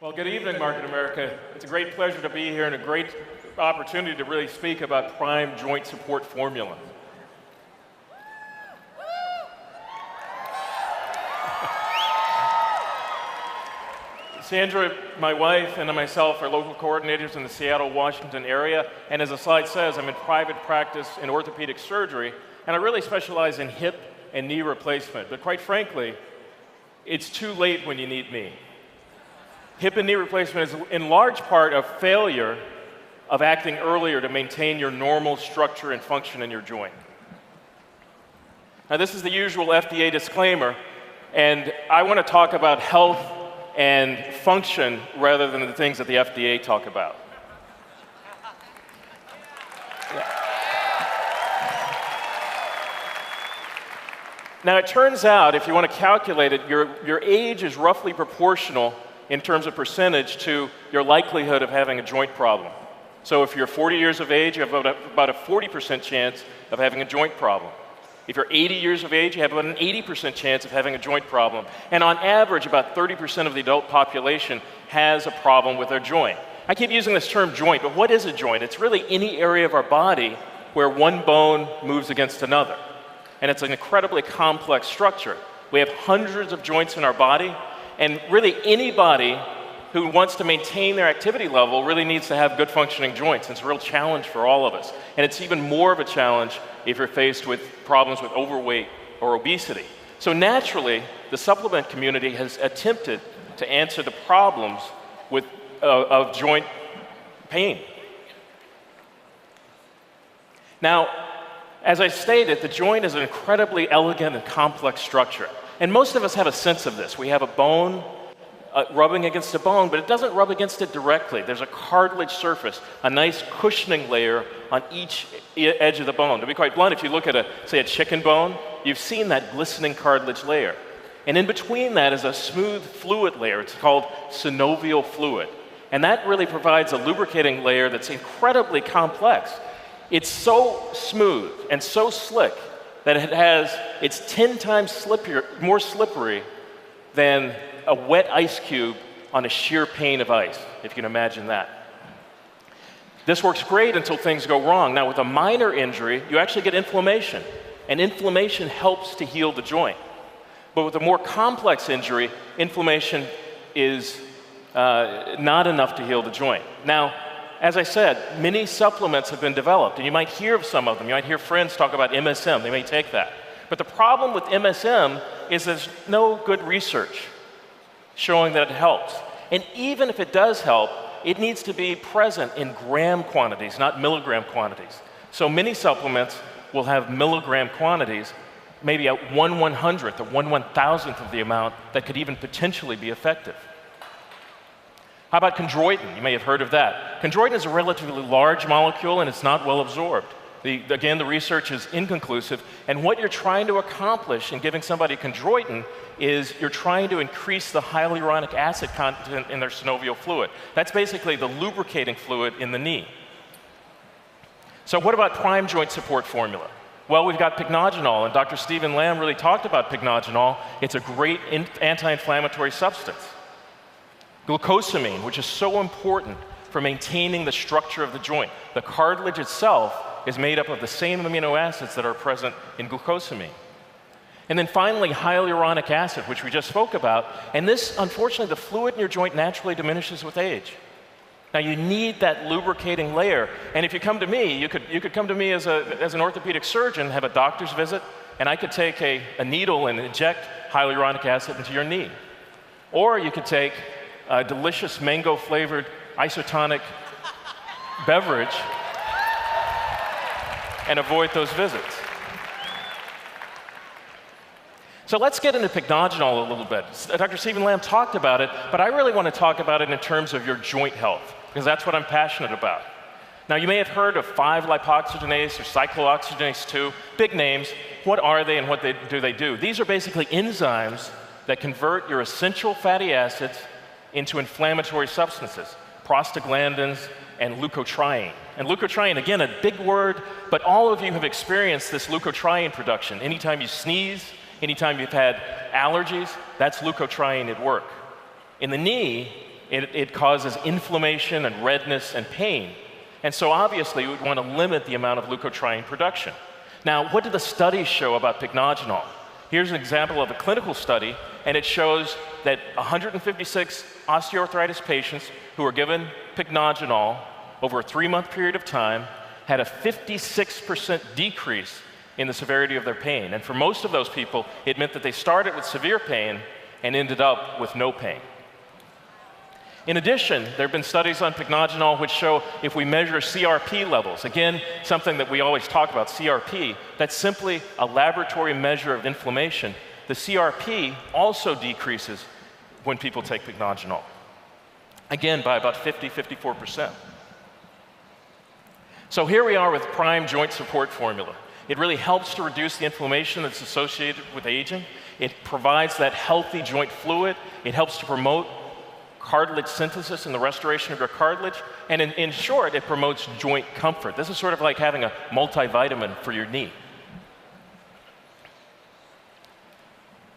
Well, good evening, Market America. It's a great pleasure to be here and a great opportunity to really speak about prime joint support formula. Sandra, my wife, and myself are local coordinators in the Seattle, Washington area, and as the slide says, I'm in private practice in orthopedic surgery, and I really specialize in hip and knee replacement. But quite frankly, it's too late when you need me. Hip and knee replacement is in large part a failure of acting earlier to maintain your normal structure and function in your joint. Now, this is the usual FDA disclaimer, and I want to talk about health and function rather than the things that the FDA talk about. Now, it turns out, if you want to calculate it, your age is roughly proportional in terms of percentage to your likelihood of having a joint problem. So if you're 40 years of age, you have about a 40% chance of having a joint problem. If you're 80 years of age, you have about an 80% chance of having a joint problem. And on average, about 30% of the adult population has a problem with their joint. I keep using this term joint, but what is a joint? It's really any area of our body where one bone moves against another. And it's an incredibly complex structure. We have hundreds of joints in our body, and really anybody who wants to maintain their activity level really needs to have good functioning joints. It's a real challenge for all of us. And it's even more of a challenge if you're faced with problems with overweight or obesity. So naturally, the supplement community has attempted to answer the problems of joint pain. Now, as I stated, the joint is an incredibly elegant and complex structure. And most of us have a sense of this. We have a bone rubbing against a bone, but it doesn't rub against it directly. There's a cartilage surface, a nice cushioning layer on each edge of the bone. To be quite blunt, if you look at, say, a chicken bone, you've seen that glistening cartilage layer. And in between that is a smooth fluid layer. It's called synovial fluid. And that really provides a lubricating layer that's incredibly complex. It's so smooth and so slick that it's 10 times more slippery than a wet ice cube on a sheer pane of ice, if you can imagine that. This works great until things go wrong. Now, with a minor injury, you actually get inflammation, and inflammation helps to heal the joint. But with a more complex injury, inflammation is not enough to heal the joint. Now, as I said, many supplements have been developed, and you might hear of some of them. You might hear friends talk about MSM. They may take that. But the problem with MSM is there's no good research showing that it helps. And even if it does help, it needs to be present in gram quantities, not milligram quantities. So many supplements will have milligram quantities, maybe at 1/100th or 1/1000th of the amount that could even potentially be effective. How about chondroitin? You may have heard of that. Chondroitin is a relatively large molecule and it's not well absorbed. Again, the research is inconclusive, and what you're trying to accomplish in giving somebody chondroitin is you're trying to increase the hyaluronic acid content in their synovial fluid. That's basically the lubricating fluid in the knee. So what about prime joint support formula? Well, we've got pycnogenol, and Dr. Stephen Lamb really talked about pycnogenol. It's a great anti-inflammatory substance. Glucosamine, which is so important for maintaining the structure of the joint. The cartilage itself is made up of the same amino acids that are present in glucosamine. And then finally, hyaluronic acid, which we just spoke about. And this, unfortunately, the fluid in your joint naturally diminishes with age. Now, you need that lubricating layer. And if you come to me, you could come to me as an orthopedic surgeon, have a doctor's visit, and I could take a needle and inject hyaluronic acid into your knee. Or you could take a delicious mango-flavored isotonic beverage and avoid those visits. So let's get into pycnogenol a little bit. Dr. Stephen Lamb talked about it, but I really want to talk about it in terms of your joint health, because that's what I'm passionate about. Now, you may have heard of 5-lipoxygenase or cyclooxygenase 2, big names. What are they and what do they do? These are basically enzymes that convert your essential fatty acids into inflammatory substances, prostaglandins and leukotriene. And leukotriene, again, a big word, but all of you have experienced this leukotriene production. Anytime you sneeze, anytime you've had allergies, that's leukotriene at work. In the knee, it causes inflammation and redness and pain. And so obviously, we would want to limit the amount of leukotriene production. Now, what do the studies show about pycnogenol? Here's an example of a clinical study, and it shows that 156 osteoarthritis patients who were given pycnogenol over a 3-month period of time had a 56% decrease in the severity of their pain. And for most of those people, it meant that they started with severe pain and ended up with no pain. In addition, there have been studies on pycnogenol which show if we measure CRP levels, again, something that we always talk about, CRP, that's simply a laboratory measure of inflammation. The CRP also decreases when people take pycnogenol, again, by about 50–54%. So here we are with Prime Joint Support Formula. It really helps to reduce the inflammation that's associated with aging. It provides that healthy joint fluid. It helps to promote cartilage synthesis and the restoration of your cartilage. And in short, it promotes joint comfort. This is sort of like having a multivitamin for your knee.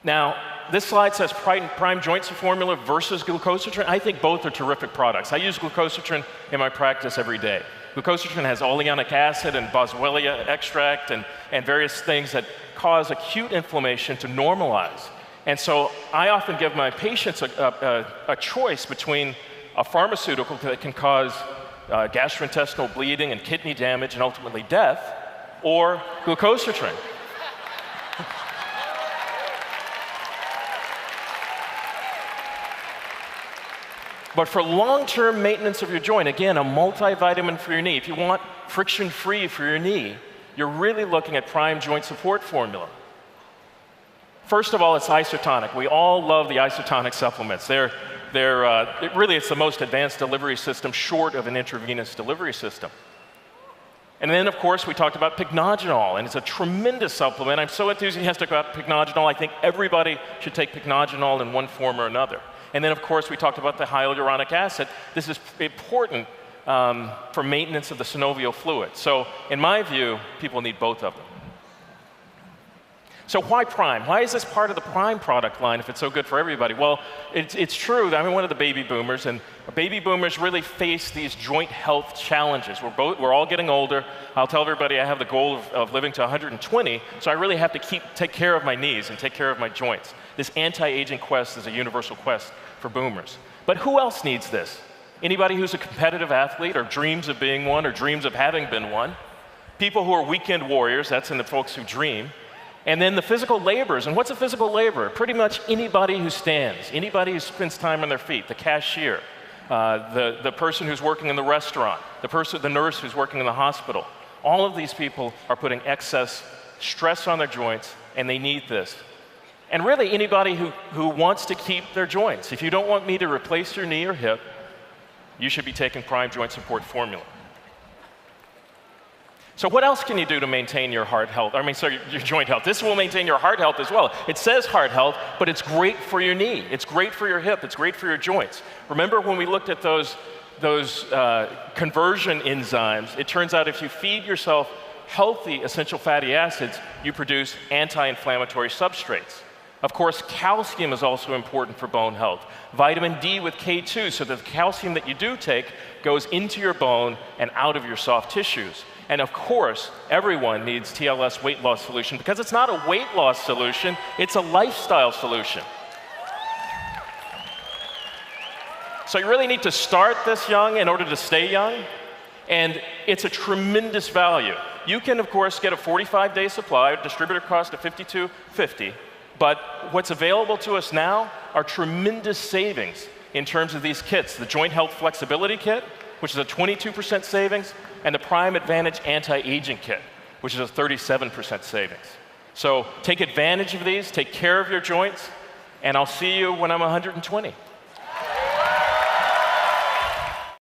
Now, this slide says Prime Joint Formula versus glucosidone. I think both are terrific products. I use glucosidone in my practice every day. Glucosidone has oleanic acid and boswellia extract and various things that cause acute inflammation to normalize. And so I often give my patients a choice between a pharmaceutical that can cause gastrointestinal bleeding and kidney damage and ultimately death, or glucosidone. But for long-term maintenance of your joint, again, a multivitamin for your knee, if you want friction-free for your knee, you're really looking at Prime Joint Support Formula. First of all, it's isotonic. We all love the isotonic supplements. Really, it's the most advanced delivery system short of an intravenous delivery system. And then, of course, we talked about pycnogenol, and it's a tremendous supplement. I'm so enthusiastic about pycnogenol. I think everybody should take pycnogenol in one form or another. And then, of course, we talked about the hyaluronic acid. This is important for maintenance of the synovial fluid. So, in my view, people need both of them. So why Prime? Why is this part of the Prime product line if it's so good for everybody? Well, it's true that I'm one of the baby boomers, and baby boomers really face these joint health challenges. We're all getting older. I'll tell everybody I have the goal of living to 120, so I really have to take care of my knees and take care of my joints. This anti-aging quest is a universal quest for boomers. But who else needs this? Anybody who's a competitive athlete or dreams of being one or dreams of having been one. People who are weekend warriors, that's in the folks who dream. And then the physical laborers. And what's a physical laborer? Pretty much anybody who stands, anybody who spends time on their feet, the cashier, the person who's working in the restaurant, the nurse who's working in the hospital. All of these people are putting excess stress on their joints, and they need this. And really anybody who wants to keep their joints. If you don't want me to replace your knee or hip, you should be taking Prime Joint Support Formula. So what else can you do to maintain your heart health? Your joint health. This will maintain your heart health as well. It says heart health, but it's great for your knee. It's great for your hip. It's great for your joints. Remember when we looked at those conversion enzymes, it turns out if you feed yourself healthy essential fatty acids, you produce anti-inflammatory substrates. Of course, calcium is also important for bone health. Vitamin D with K2, so that the calcium that you do take goes into your bone and out of your soft tissues. And of course, everyone needs TLS weight loss solution because it's not a weight loss solution, it's a lifestyle solution. So you really need to start this young in order to stay young, and it's a tremendous value. You can, of course, get a 45-day supply, distributor cost of $52.50, but what's available to us now are tremendous savings in terms of these kits. The Joint Health Flexibility Kit, which is a 22% savings, and the Prime Advantage Anti-Aging Kit, which is a 37% savings. So take advantage of these, take care of your joints, and I'll see you when I'm 120.